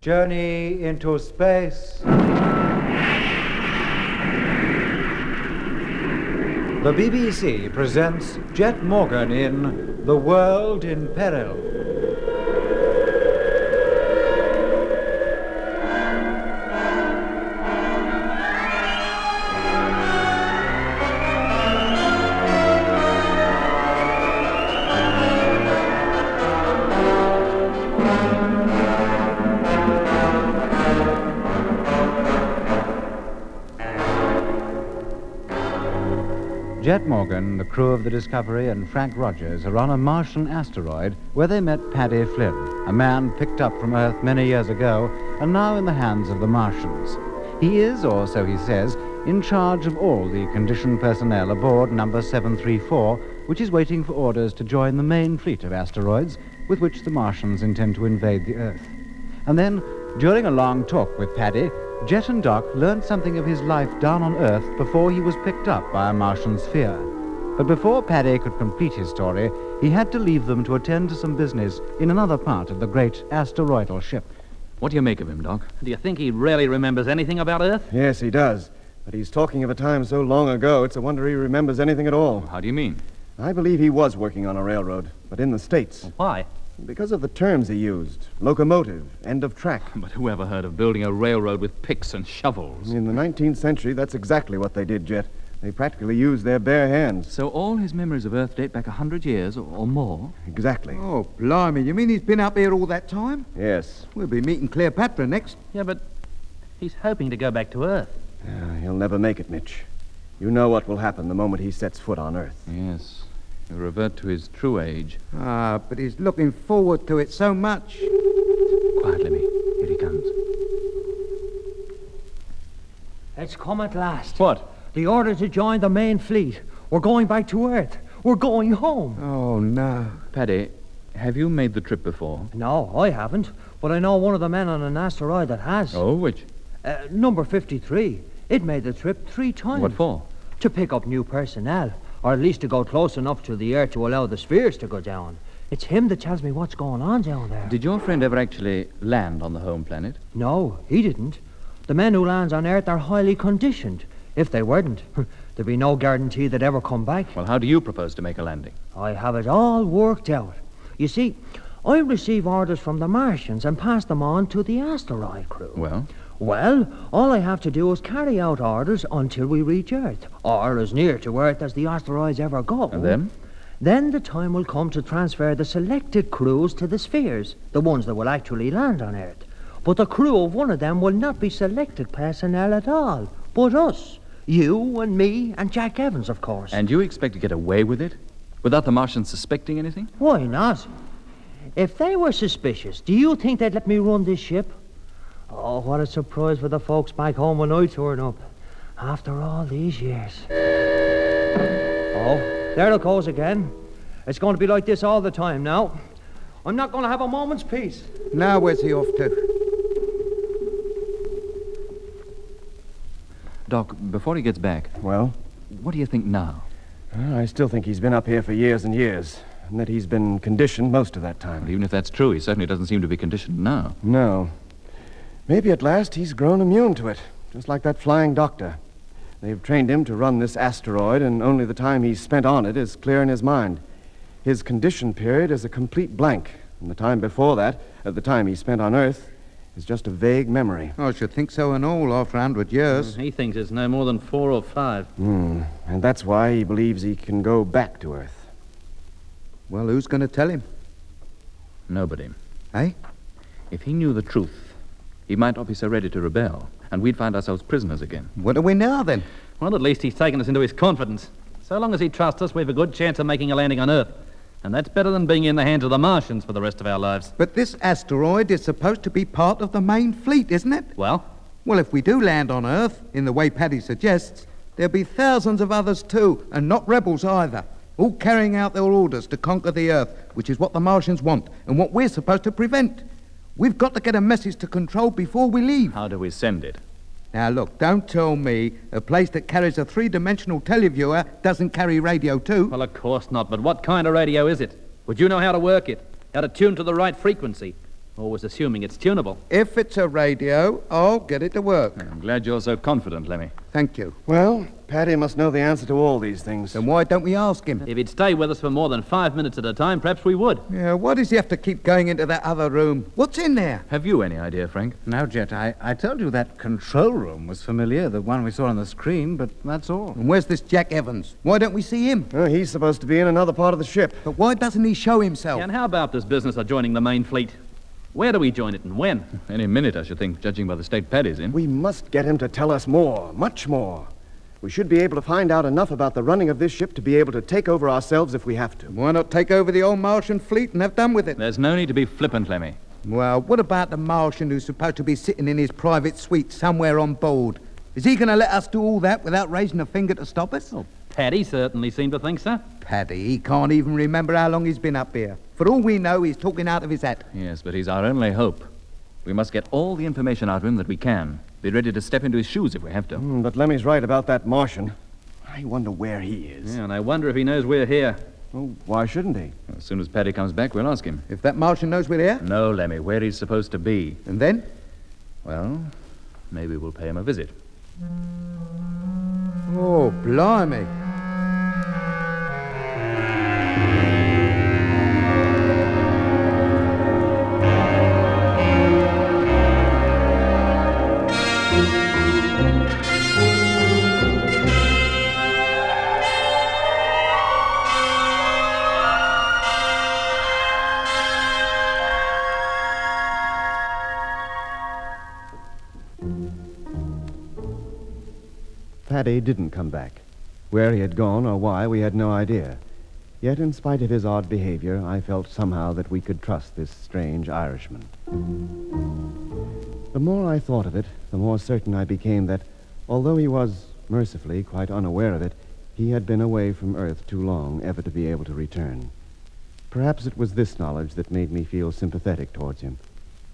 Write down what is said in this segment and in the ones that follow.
Journey into space. The BBC presents Jet Morgan in The World in Peril. Jet Morgan, the crew of the Discovery, and Frank Rogers are on a Martian asteroid where they met Paddy Flynn, a man picked up from Earth many years ago and now in the hands of the Martians. He is, or so he says, in charge of all the conditioned personnel aboard number 734, which is waiting for orders to join the main fleet of asteroids with which the Martians intend to invade the Earth. And then, during a long talk with Paddy, Jet and Doc learned something of his life down on Earth before he was picked up by a Martian sphere. But before Paddy could complete his story, he had to leave them to attend to some business in another part of the great asteroidal ship. What do you make of him, Doc? Do you think he really remembers anything about Earth? Yes, he does. But he's talking of a time so long ago, it's a wonder he remembers anything at all. How do you mean? I believe he was working on a railroad, but in the States. Why? Because of the terms he used. Locomotive, end of track. But who ever heard of building a railroad with picks and shovels? In the 19th century, that's exactly what they did, Jet. They practically used their bare hands. So all his memories of Earth date back 100 years or more? Exactly. Oh, blimey, you mean he's been up here all that time? Yes. We'll be meeting Cleopatra next. Yeah, but he's hoping to go back to Earth. He'll never make it, Mitch. You know what will happen the moment he sets foot on Earth. Yes. He'll revert to his true age. Ah, but he's looking forward to it so much. Quiet, Lemmy. Here he comes. It's come at last. What? The order to join the main fleet. We're going back to Earth. We're going home. Oh, no. Paddy, have you made the trip before? No, I haven't. But I know one of the men on an asteroid that has. Oh, which? Number 53. It made the trip 3 times. What for? To pick up new personnel. Or at least to go close enough to the Earth to allow the spheres to go down. It's him that tells me what's going on down there. Did your friend ever actually land on the home planet? No, he didn't. The men who lands on Earth are highly conditioned. If they weren't, there'd be no guarantee they'd ever come back. Well, how do you propose to make a landing? I have it all worked out. You see, I receive orders from the Martians and pass them on to the asteroid crew. Well, all I have to do is carry out orders until we reach Earth, or as near to Earth as the asteroids ever go. and then? Then the time will come to transfer the selected crews to the spheres, the ones that will actually land on Earth. But the crew of one of them will not be selected personnel at all, but us. You and me and Jack Evans, of course. And you expect to get away with it? Without the Martians suspecting anything? Why not? If they were suspicious, do you think they'd let me run this ship? Oh, what a surprise for the folks back home when I turn up. After all these years. Oh, there it goes again. It's going to be like this all the time now. I'm not going to have a moment's peace. Now where's he off to? Doc, before he gets back, Well, what do you think now? I still think he's been up here for years and years, and that he's been conditioned most of that time. Even if that's true, he certainly doesn't seem to be conditioned now. No. Maybe at last he's grown immune to it, just like that flying doctor. They've trained him to run this asteroid, and only the time he's spent on it is clear in his mind. His condition period is a complete blank, and the time before that, at the time he spent on Earth, is just a vague memory. I should think so and all after 100 years. He thinks it's no more than 4 or 5. And that's why he believes he can go back to Earth. Well, who's going to tell him? Nobody. Eh? If he knew the truth, he might not be so ready to rebel, and we'd find ourselves prisoners again. What do we now, then? Well, at least he's taken us into his confidence. So long as he trusts us, we've a good chance of making a landing on Earth. And that's better than being in the hands of the Martians for the rest of our lives. But this asteroid is supposed to be part of the main fleet, isn't it? Well? Well, if we do land on Earth, in the way Paddy suggests, there'll be thousands of others too, and not rebels either, all carrying out their orders to conquer the Earth, which is what the Martians want, and what we're supposed to prevent. We've got to get a message to Control before we leave. How do we send it? Now, look, don't tell me a place that carries a three-dimensional televiewer doesn't carry radio too. Well, of course not, but what kind of radio is it? Would you know how to work it? How to tune to the right frequency? Always assuming it's tunable. If it's a radio, I'll get it to work. I'm glad you're so confident, Lemmy. Thank you. Well, Paddy must know the answer to all these things. Then why don't we ask him? If he'd stay with us for more than 5 minutes at a time, perhaps we would. Yeah, why does he have to keep going into that other room? What's in there? Have you any idea, Frank? Now, Jet, I told you that control room was familiar, the one we saw on the screen, but that's all. And where's this Jack Evans? Why don't we see him? Oh, he's supposed to be in another part of the ship. But why doesn't he show himself? And how about this business of joining the main fleet? Where do we join it and when? Any minute, I should think, judging by the state Paddy's in. We must get him to tell us more, much more. We should be able to find out enough about the running of this ship to be able to take over ourselves if we have to. Why not take over the old Martian fleet and have done with it? There's no need to be flippant, Lemmy. Well, what about the Martian who's supposed to be sitting in his private suite somewhere on board? Is he going to let us do all that without raising a finger to stop us? Oh, Paddy certainly seemed to think so. Paddy, he can't even remember how long he's been up here. For all we know, he's talking out of his hat. Yes, but he's our only hope. We must get all the information out of him that we can. Be ready to step into his shoes if we have to. But Lemmy's right about that Martian. I wonder where he is. Yeah, and I wonder if he knows we're here. Well, why shouldn't he? As soon as Paddy comes back, we'll ask him. If that Martian knows we're here, No, Lemmy, where he's supposed to be. and then? Well, maybe we'll pay him a visit. Oh, blimey. Paddy didn't come back. Where he had gone or why, we had no idea. Yet, in spite of his odd behavior, I felt somehow that we could trust this strange Irishman. The more I thought of it, the more certain I became that, although he was, mercifully, quite unaware of it, he had been away from Earth too long ever to be able to return. Perhaps it was this knowledge that made me feel sympathetic towards him.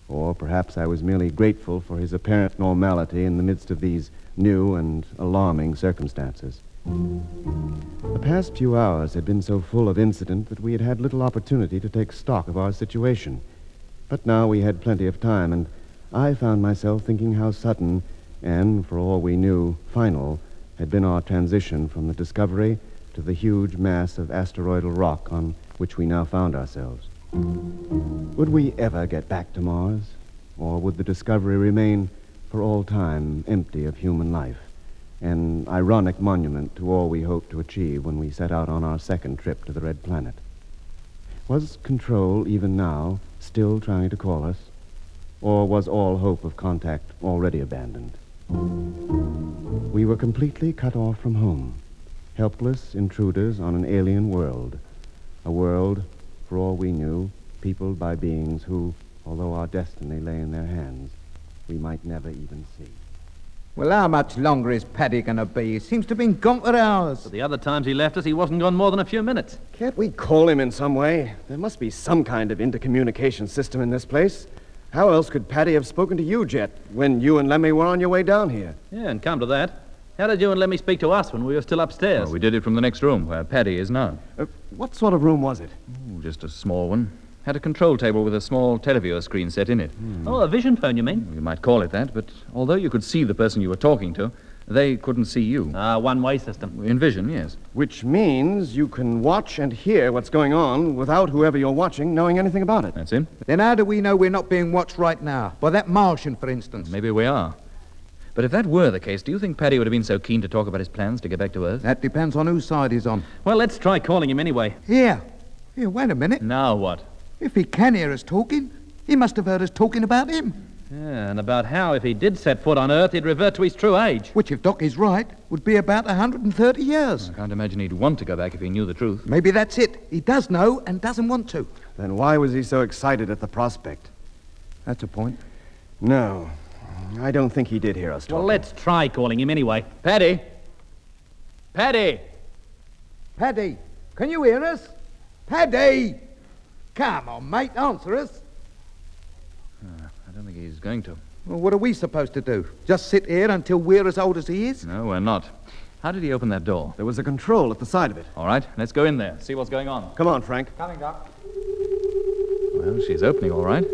Or perhaps I was merely grateful for his apparent normality in the midst of these new and alarming circumstances. The past few hours had been so full of incident that we had had little opportunity to take stock of our situation. But now we had plenty of time, and I found myself thinking how sudden and, for all we knew, final had been our transition from the Discovery to the huge mass of asteroidal rock on which we now found ourselves. Would we ever get back to Mars? Or would the Discovery remain for all time empty of human life? An ironic monument to all we hoped to achieve when we set out on our second trip to the Red Planet. Was Control, even now, still trying to call us? Or was all hope of contact already abandoned? We were completely cut off from home, helpless intruders on an alien world. A world, for all we knew, peopled by beings who, although our destiny lay in their hands, we might never even see. Well, how much longer is Paddy going to be? He seems to have been gone for hours. But the other times he left us, he wasn't gone more than a few minutes. Can't we call him in some way? There must be some kind of intercommunication system in this place. How else could Paddy have spoken to you, Jet, when you and Lemmy were on your way down here? Yeah, and come to that, how did you and Lemmy speak to us when we were still upstairs? Well, we did it from the next room, where Paddy is now. What sort of room was it? Ooh, just a small one. Had a control table with a small televiewer screen set in it. Oh, a vision phone, you mean? You might call it that, but although you could see the person you were talking to, they couldn't see you. One-way system. In vision, yes. Which means you can watch and hear what's going on without whoever you're watching knowing anything about it. That's it. Then how do we know we're not being watched right now? By that Martian, for instance. Maybe we are. But if that were the case, do you think Paddy would have been so keen to talk about his plans to get back to Earth? That depends on whose side he's on. Well, let's try calling him anyway. Here, wait a minute. Now what? If he can hear us talking, he must have heard us talking about him. Yeah, and about how, if he did set foot on Earth, he'd revert to his true age. Which, if Doc is right, would be about 130 years. I can't imagine he'd want to go back if he knew the truth. Maybe that's it. He does know and doesn't want to. Then why was he so excited at the prospect? That's a point. No, I don't think he did hear us talking. Well, let's try calling him anyway. Paddy! Paddy! Paddy, can you hear us? Paddy! Come on, mate, answer us. I don't think he's going to. Well, what are we supposed to do? Just sit here until we're as old as he is? No, we're not. How did he open that door? There was a control at the side of it. All right, let's go in there, see what's going on. Come on, Frank. Coming, Doc. Well, she's opening all right.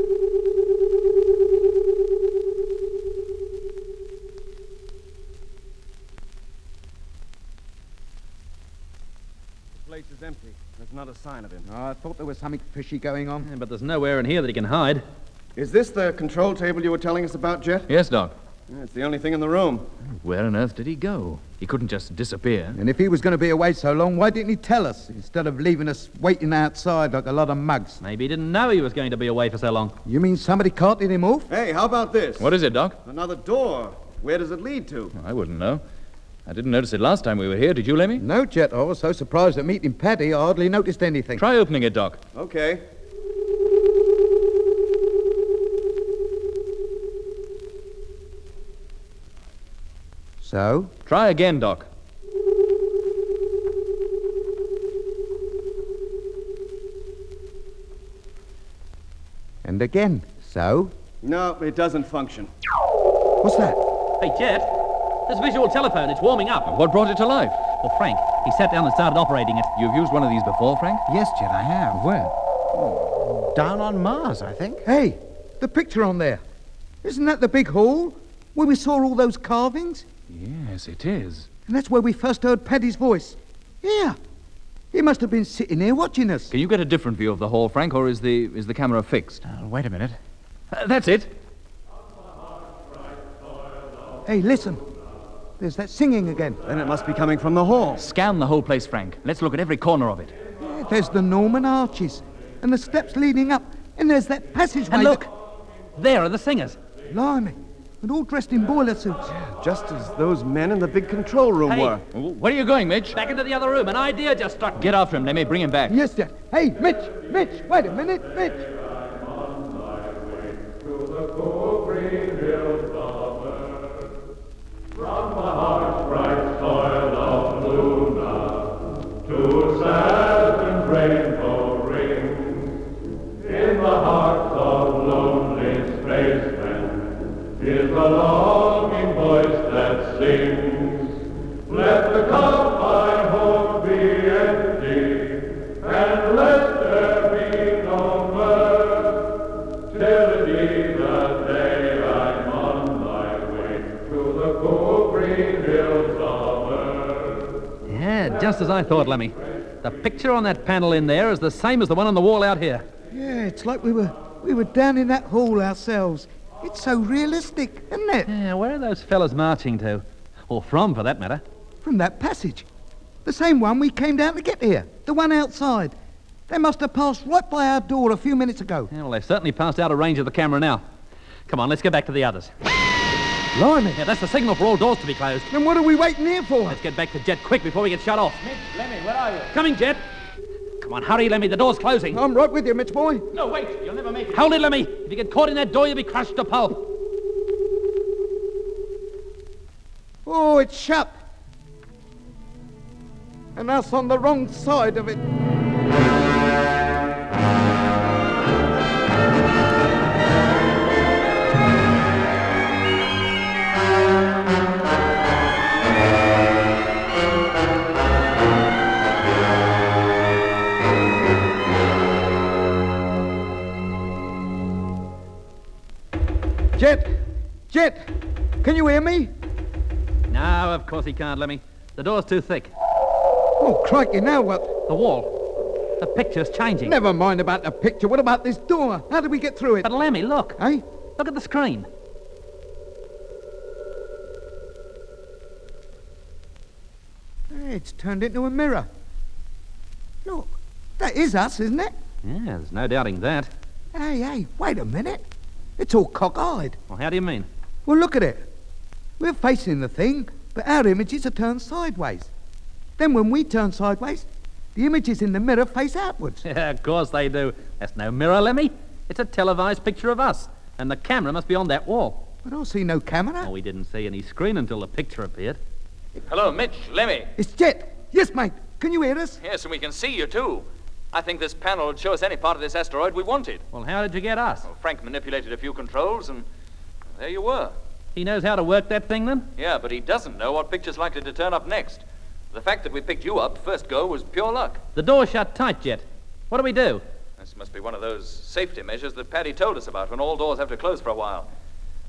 empty. There's not a sign of him. Oh, I thought there was something fishy going on. Yeah, but there's nowhere in here that he can hide. Is this the control table you were telling us about, Jet? Yes, Doc. Yeah, it's the only thing in the room. Where on earth did he go? He couldn't just disappear. And if he was going to be away so long, why didn't he tell us instead of leaving us waiting outside like a lot of mugs? Maybe he didn't know he was going to be away for so long. You mean somebody carted him off? Hey, how about this? What is it, Doc? Another door. Where does it lead to? I wouldn't know. I didn't notice it last time we were here. Did you, Lemmy? No, Jet. I was so surprised at meeting Paddy, I hardly noticed anything. Try opening it, Doc. Okay. So? Try again, Doc. And again. So? No, it doesn't function. What's that? Hey, Jet, this visual telephone, it's warming up. What brought it to life? Well, Frank, he sat down and started operating it. You've used one of these before, Frank? Yes, Jet, I have. Where? Down on Mars, I think. Hey, the picture on there. Isn't that the big hall where we saw all those carvings? Yes, it is. And that's where we first heard Paddy's voice. Yeah. He must have been sitting here watching us. Can you get a different view of the hall, Frank, or is the camera fixed? Wait a minute. That's it. Hey, listen. There's that singing again. Then it must be coming from the hall. Scan the whole place, Frank. Let's look at every corner of it. Yeah, there's the Norman arches and the steps leading up. And there's that passageway. And look, there are the singers. Blimey. And all dressed in boiler suits. Just as those men in the big control room Hey. were. Where are you going, Mitch? Back into the other room. An idea just struck me. Get after him. Let me bring him back. Yes, Jack. Hey, Mitch, wait a minute, Mitch. From the heart's bright soil of Luna to certain rainbow rings, in the hearts of lonely spacemen is the longing voice that sings. Let the cup I hold be empty, and let there be no mirth, till it be the day I'm on my way to the cool green hills of earth. Yeah, just as I thought, Lemmy. The picture on that panel in there is the same as the one on the wall out here. Yeah, it's like we were down in that hall ourselves. It's so realistic, isn't it? Yeah, where are those fellas marching to? Or from, for that matter? From that passage. The same one we came down to get here. The one outside. They must have passed right by our door a few minutes ago. Yeah, well, they've certainly passed out of range of the camera now. Come on, let's get back to the others. Blimey. Yeah, that's the signal for all doors to be closed. Then what are we waiting here for? Let's get back to Jet quick before we get shut off. Lemmy, where are you? Coming, Jet. Come on, hurry, Lemmy. The door's closing. I'm right with you, Mitch boy. No, wait, you'll never make it. Hold it, Lemmy. If you get caught in that door, you'll be crushed to pulp. Oh, it's shut. And us on the wrong side of it. Jet, can you hear me? No, of course he can't, Lemmy. The door's too thick. Oh, crikey, now what? The wall. The picture's changing. Never mind about the picture. What about this door? How do we get through it? But Lemmy, look. Eh? Look at the screen. Hey, it's turned into a mirror. Look, that is us, isn't it? Yeah, there's no doubting that. Hey, wait a minute. It's all cockeyed. Well, how do you mean? Well, look at it. We're facing the thing, but our images are turned sideways. Then when we turn sideways, the images in the mirror face outwards. Yeah, of course they do. That's no mirror, Lemmy. It's a televised picture of us. And the camera must be on that wall. I don't see no camera. Oh, we didn't see any screen until the picture appeared. Hello, Mitch. Lemmy. It's Jet. Yes, mate. Can you hear us? Yes, and we can see you, too. I think this panel would show us any part of this asteroid we wanted. Well, how did you get us? Well, Frank manipulated a few controls, and there you were. He knows how to work that thing, then? Yeah, but he doesn't know what picture's likely to turn up next. The fact that we picked you up first go was pure luck. The door shut tight, Jet. What do we do? This must be one of those safety measures that Paddy told us about when all doors have to close for a while.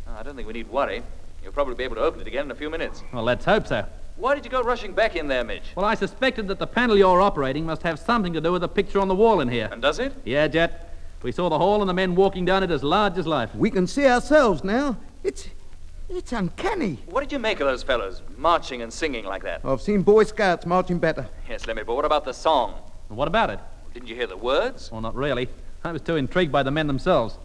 I don't think we need worry. You'll probably be able to open it again in a few minutes. Well, let's hope so. Why did you go rushing back in there, Mitch? Well, I suspected that the panel you're operating must have something to do with the picture on the wall in here. And does it? Yeah, Jet. We saw the hall and the men walking down it as large as life. We can see ourselves now. It's uncanny. What did you make of those fellows, marching and singing like that? I've seen Boy Scouts marching better. Yes, Lemmy, but what about the song? And what about it? Didn't you hear the words? Well, not really. I was too intrigued by the men themselves.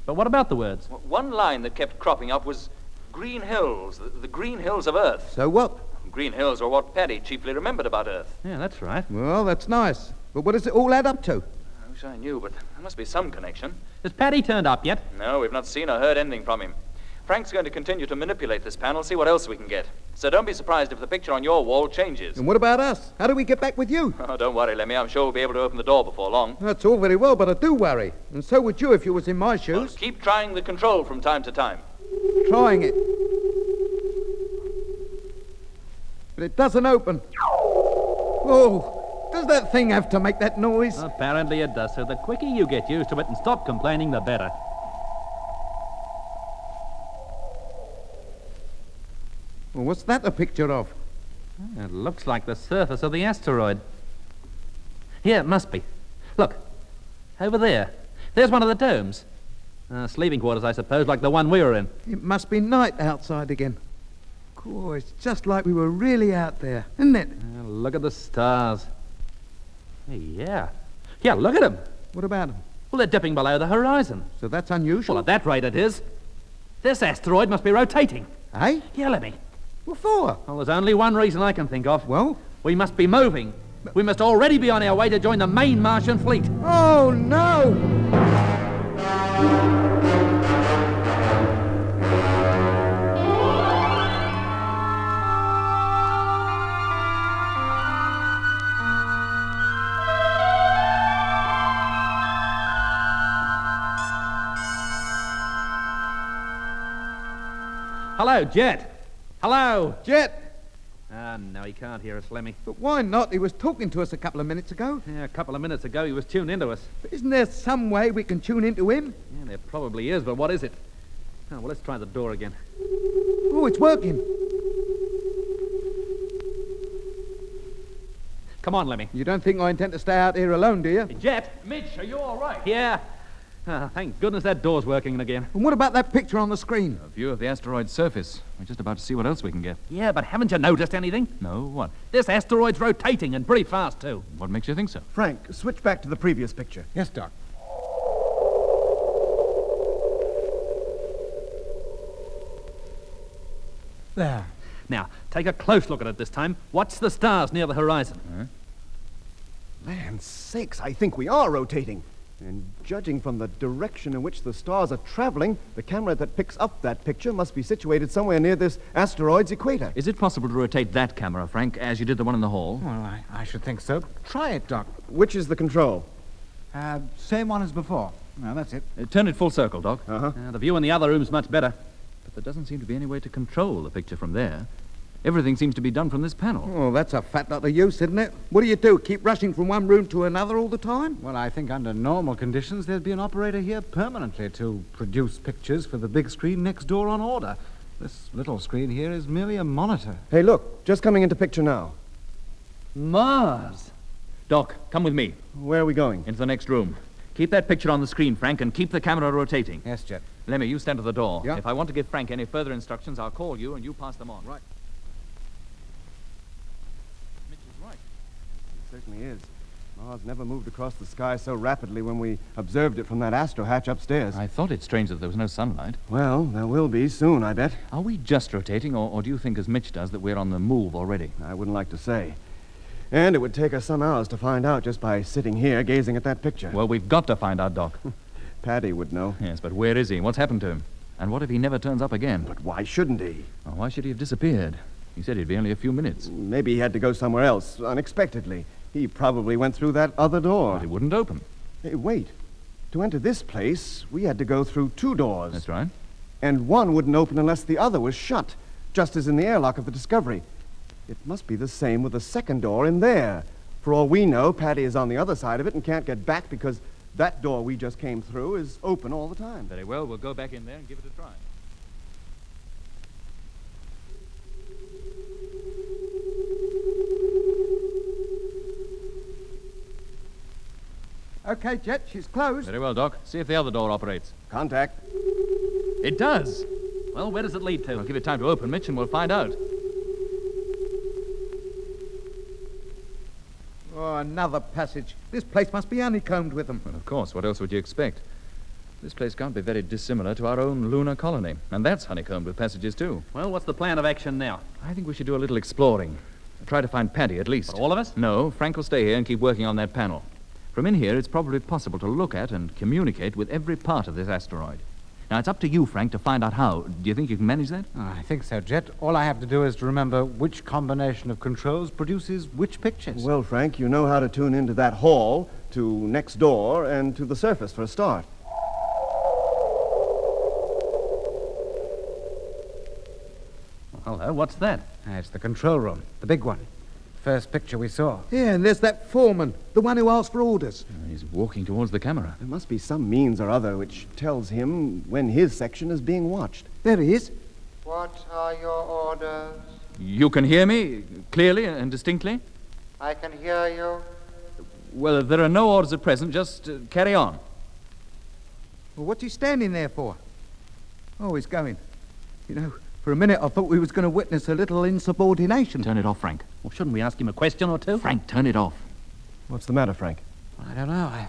But what about the words? One line that kept cropping up was Green Hills, the Green Hills of Earth. So what? Green Hills were what Paddy chiefly remembered about Earth. Yeah, that's right. Well, that's nice. But what does it all add up to? I wish I knew, but there must be some connection. Has Paddy turned up yet? No, we've not seen or heard anything from him. Frank's going to continue to manipulate this panel, see what else we can get. So don't be surprised if the picture on your wall changes. And what about us? How do we get back with you? Oh, don't worry, Lemmy. I'm sure we'll be able to open the door before long. That's all very well, but I do worry. And so would you if you was in my shoes. Well, keep trying the control from time to time. Trying it. But it doesn't open. Oh, does that thing have to make that noise? Apparently it does, so the quicker you get used to it and stop complaining, the better. Well, what's that a picture of? It looks like the surface of the asteroid. Yeah, it must be. Look, over there. There's one of the domes. Sleeping quarters, I suppose, like the one we were in. It must be night outside again. Cool, it's just like we were really out there, isn't it? Look at the stars. Hey, yeah. Yeah, look at them. What about them? Well, they're dipping below the horizon. So that's unusual. Well, at that rate it is. This asteroid must be rotating. Eh? Yeah, Lemmy. What for? Well, there's only one reason I can think of. Well? We must be moving. We must already be on our way to join the main Martian fleet. Oh, no! Hello, Jet. Hello. Jet! No, he can't hear us, Lemmy. But why not? He was talking to us a couple of minutes ago. Yeah, a couple of minutes ago he was tuned into us. But isn't there some way we can tune into him? Yeah, there probably is, but what is it? Oh, well, let's try the door again. Oh, it's working. Come on, Lemmy. You don't think I intend to stay out here alone, do you? Hey, Jet. Mitch, are you all right? Yeah. Thank goodness that door's working again. And what about that picture on the screen? A view of the asteroid's surface. We're just about to see what else we can get. Yeah, but haven't you noticed anything? No, what? This asteroid's rotating, and pretty fast, too. What makes you think so? Frank, switch back to the previous picture. Yes, Doc. There. Now, take a close look at it this time. Watch the stars near the horizon. Land sakes, I think we are rotating. And judging from the direction in which the stars are traveling, the camera that picks up that picture must be situated somewhere near this asteroid's equator. Is it possible to rotate that camera, Frank, as you did the one in the hall? Well, I should think so. Try it, Doc. Which is the control? Same one as before. No, that's it. Turn it full circle, Doc. The view in the other room's much better. But there doesn't seem to be any way to control the picture from there. Everything seems to be done from this panel. Oh, that's a fat lot of use, isn't it? What do? Keep rushing from one room to another all the time? Well, I think under normal conditions there'd be an operator here permanently to produce pictures for the big screen next door on order. This little screen here is merely a monitor. Hey, look, just coming into picture now. Mars. Doc, come with me. Where are we going? Into the next room. Keep that picture on the screen, Frank, and keep the camera rotating. Yes, Jet. Lemmy, you stand at the door. Yeah. If I want to give Frank any further instructions, I'll call you and you pass them on. Right. Mitch is right. It certainly is. Mars never moved across the sky so rapidly when we observed it from that astro hatch upstairs. I thought it strange that there was no sunlight. Well, there will be soon, I bet. Are we just rotating, or do you think, as Mitch does, that we're on the move already? I wouldn't like to say. And it would take us some hours to find out just by sitting here gazing at that picture. Well, we've got to find out, Doc. Paddy would know. Yes, but where is he? What's happened to him? And what if he never turns up again? But why shouldn't he? Oh, why should he have disappeared? He said he'd be only a few minutes. Maybe he had to go somewhere else, unexpectedly. He probably went through that other door. But it wouldn't open. Hey, wait. To enter this place, we had to go through two doors. That's right. And one wouldn't open unless the other was shut, just as in the airlock of the Discovery. It must be the same with the second door in there. For all we know, Paddy is on the other side of it and can't get back because that door we just came through is open all the time. Very well, we'll go back in there and give it a try. Okay, Jet, she's closed. Very well, Doc. See if the other door operates. Contact. It does. Well, where does it lead to? I'll give it time to open, Mitch, and we'll find out. Oh, another passage. This place must be honeycombed with them. Well, of course. What else would you expect? This place can't be very dissimilar to our own lunar colony. And that's honeycombed with passages, too. Well, what's the plan of action now? I think we should do a little exploring. Try to find Paddy, at least. For all of us? No, Frank will stay here and keep working on that panel. From in here, it's probably possible to look at and communicate with every part of this asteroid. Now, it's up to you, Frank, to find out how. Do you think you can manage that? I think so, Jet. All I have to do is to remember which combination of controls produces which pictures. Well, Frank, you know how to tune into that hall, to next door, and to the surface for a start. Hello, what's that? It's the control room, the big one. First picture we saw. Yeah, and there's that foreman, the one who asked for orders. He's walking towards the camera. There must be some means or other which tells him when his section is being watched. There he is. What are your orders? You can hear me clearly and distinctly? I can hear you. Well, there are no orders at present. Just carry on. Well, what's he standing there for? Oh, he's going. You know, for a minute I thought we was going to witness a little insubordination. Turn it off, Frank. Well, shouldn't we ask him a question or two? Frank, turn it off. What's the matter, Frank? I don't know. I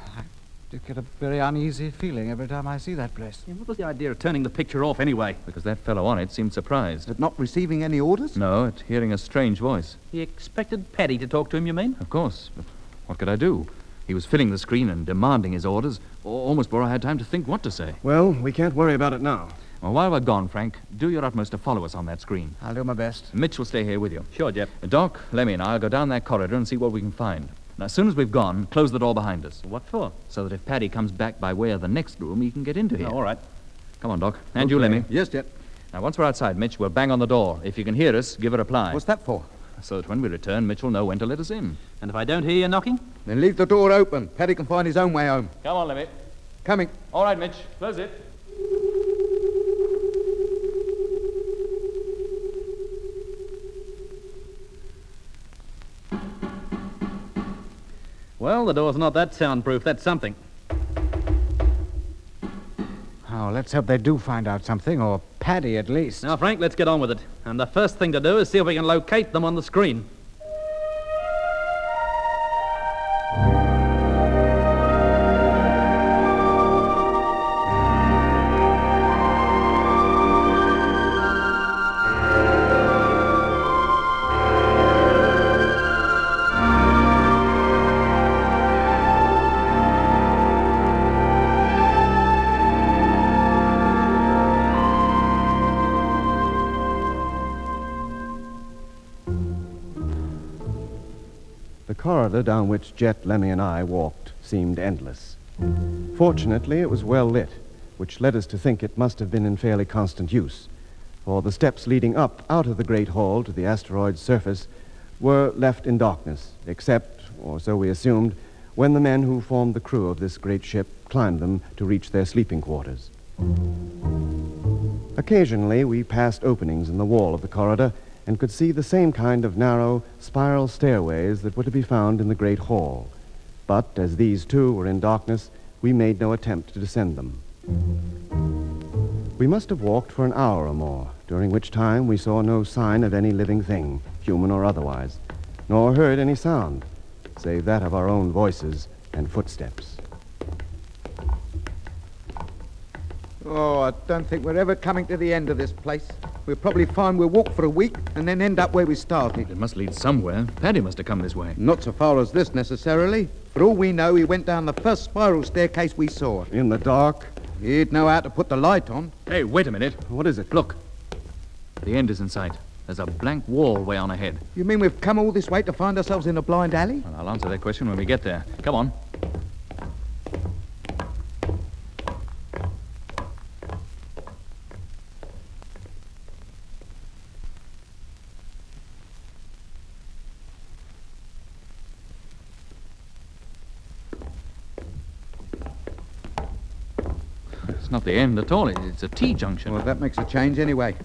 just get a very uneasy feeling every time I see that place. Yeah, what was the idea of turning the picture off anyway? Because that fellow on it seemed surprised. At not receiving any orders? No, at hearing a strange voice. He expected Paddy to talk to him, you mean? Of course, but what could I do? He was filling the screen and demanding his orders, almost before I had time to think what to say. Well, we can't worry about it now. Well, while we're gone, Frank, do your utmost to follow us on that screen. I'll do my best. Mitch will stay here with you. Sure, Jeff. Doc, Lemmy and I'll go down that corridor and see what we can find. Now, as soon as we've gone, close the door behind us. What for? So that if Paddy comes back by way of the next room, he can get into here. Oh, all right. Come on, Doc. And you, Lemmy. Yes, Jet. Now, once we're outside, Mitch, we'll bang on the door. If you can hear us, give a reply. What's that for? So that when we return, Mitch will know when to let us in. And if I don't hear you knocking? Then leave the door open. Paddy can find his own way home. Come on, Lemmy. Coming. All right, Mitch. Close it. Well, the door's not that soundproof. That's something. Oh, let's hope they do find out something, or Paddy at least. Now, Frank, let's get on with it. And the first thing to do is see if we can locate them on the screen. The corridor down which Jet, Lemmy, and I walked seemed endless. Fortunately, it was well lit, which led us to think it must have been in fairly constant use, for the steps leading up out of the great hall to the asteroid's surface were left in darkness, except, or so we assumed, when the men who formed the crew of this great ship climbed them to reach their sleeping quarters. Occasionally, we passed openings in the wall of the corridor and could see the same kind of narrow, spiral stairways that were to be found in the great hall. But as these, too, were in darkness, we made no attempt to descend them. We must have walked for an hour or more, during which time we saw no sign of any living thing, human or otherwise, nor heard any sound, save that of our own voices and footsteps. Oh, I don't think we're ever coming to the end of this place. We'll probably find we'll walk for a week and then end up where we started. It must lead somewhere. Paddy must have come this way. Not so far as this, necessarily. For all we know, he went down the first spiral staircase we saw. In the dark? He'd know how to put the light on. Hey, wait a minute. What is it? Look. The end is in sight. There's a blank wall way on ahead. You mean we've come all this way to find ourselves in a blind alley? Well, I'll answer that question when we get there. Come on. It's not the end at all. It's a T-junction. Well, that makes a change anyway.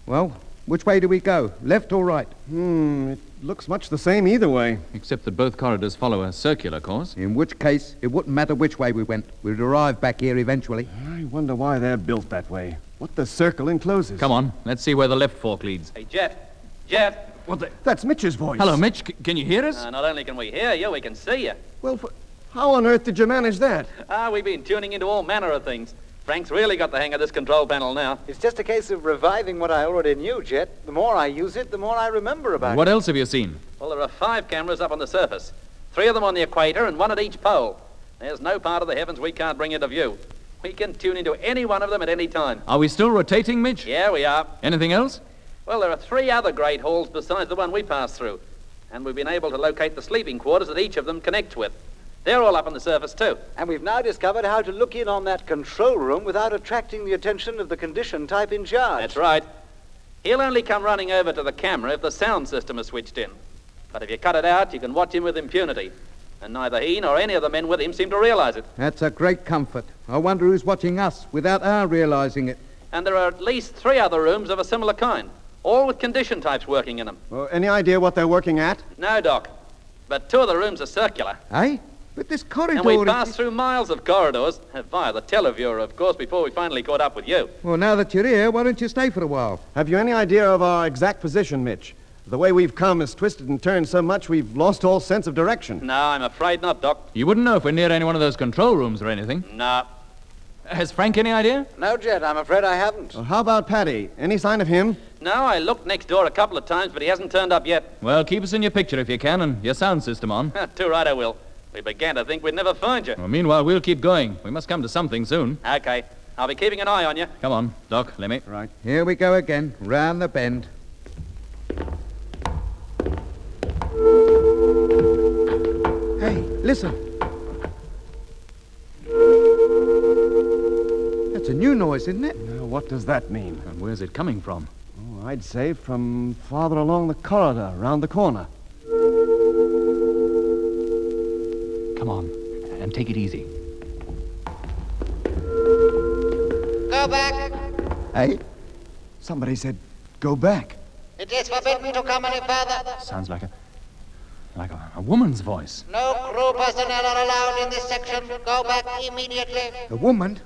Well, which way do we go? Left or right? It looks much the same either way. Except that both corridors follow a circular course. In which case, it wouldn't matter which way we went. We'd arrive back here eventually. I wonder why they're built that way. What the circle encloses. Come on, let's see where the left fork leads. Hey, Jet! Jet! What the... That's Mitch's voice. Hello, Mitch. Can you hear us? Not only can we hear you, we can see you. Well, how on earth did you manage that? We've been tuning into all manner of things. Frank's really got the hang of this control panel now. It's just a case of reviving what I already knew, Jet. The more I use it, the more I remember about What it. else have you seen? Well, there are 5 cameras up on the surface. 3 of them on the equator and 1 at each pole. There's no part of the heavens we can't bring into view. We can tune into any one of them at any time. Are we still rotating, Mitch? Yeah, we are. Anything else? Well, there are 3 other great halls besides the one we passed through. And we've been able to locate the sleeping quarters that each of them connects with. They're all up on the surface, too. And we've now discovered how to look in on that control room without attracting the attention of the condition type in charge. That's right. He'll only come running over to the camera if the sound system is switched in. But if you cut it out, you can watch him with impunity. And neither he nor any of the men with him seem to realize it. That's a great comfort. I wonder who's watching us without our realizing it. And there are at least 3 other rooms of a similar kind, all with condition types working in them. Well, any idea what they're working at? No, Doc. But 2 of the rooms are circular. Eh? But this corridor... And we passed through miles of corridors, via the televiewer, of course, before we finally caught up with you. Well, now that you're here, why don't you stay for a while? Have you any idea of our exact position, Mitch? The way we've come is twisted and turned so much we've lost all sense of direction. No, I'm afraid not, Doc. You wouldn't know if we're near any one of those control rooms or anything. No. Has Frank any idea? No, Jet, I'm afraid I haven't. Well, how about Paddy? Any sign of him? No, I looked next door a couple of times, but he hasn't turned up yet. Well, keep us in your picture if you can, and your sound system on. Too right, I will. We began to think we'd never find you. Well, meanwhile, we'll keep going. We must come to something soon. Okay. I'll be keeping an eye on you. Come on, Doc, Lemmy. Right. Here we go again, round the bend. Hey, listen. That's a new noise, isn't it? Now, what does that mean? And where's it coming from? Oh, I'd say from farther along the corridor, round the corner. Come on, and take it easy. Go back. Hey? Somebody said, go back. It is forbidden to come any further. Sounds like a woman's voice. No crew personnel are allowed in this section. Go back immediately. A woman?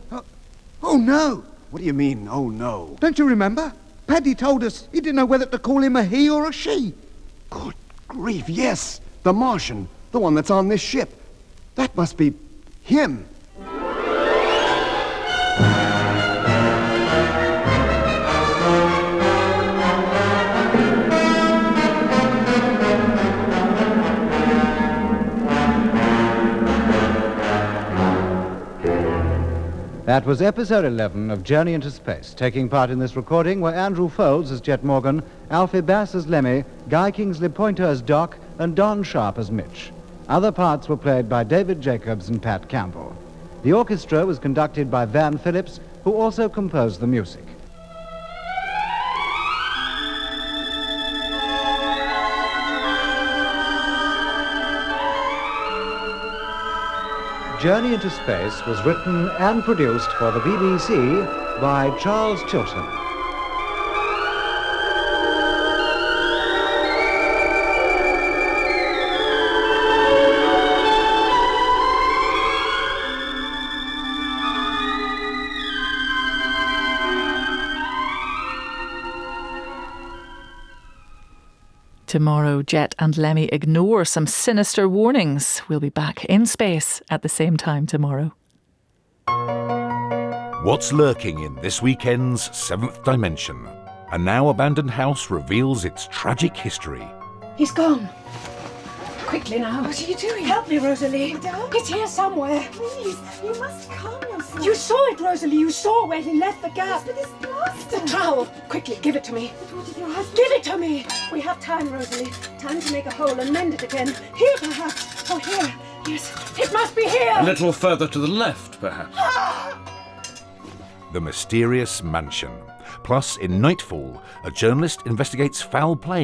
Oh, no. What do you mean, oh no? Don't you remember? Paddy told us he didn't know whether to call him a he or a she. Good grief, yes. The Martian, the one that's on this ship. That must be him. That was episode 11 of Journey into Space. Taking part in this recording were Andrew Folds as Jet Morgan, Alfie Bass as Lemmy, Guy Kingsley Pointer as Doc, and Don Sharp as Mitch. Other parts were played by David Jacobs and Pat Campbell. The orchestra was conducted by Van Phillips, who also composed the music. Journey into Space was written and produced for the BBC by Charles Chilton. Tomorrow, Jet and Lemmy ignore some sinister warnings. We'll be back in space at the same time tomorrow. What's lurking in this weekend's Seventh Dimension? A now abandoned house reveals its tragic history. He's gone. Quickly now. What are you doing? Help me, Rosalie. Madame? He's here somewhere. Please, you must calm yourself. You saw it, Rosalie. You saw where he left the gap. Yes, but it's plaster. The trowel. Quickly, give it to me. But what did your husband... Give it to me. We have time, Rosalie. Time to make a hole and mend it again. Here, perhaps. Oh, here. Yes, it must be here. A little further to the left, perhaps. The Mysterious Mansion. Plus, in Nightfall, a journalist investigates foul play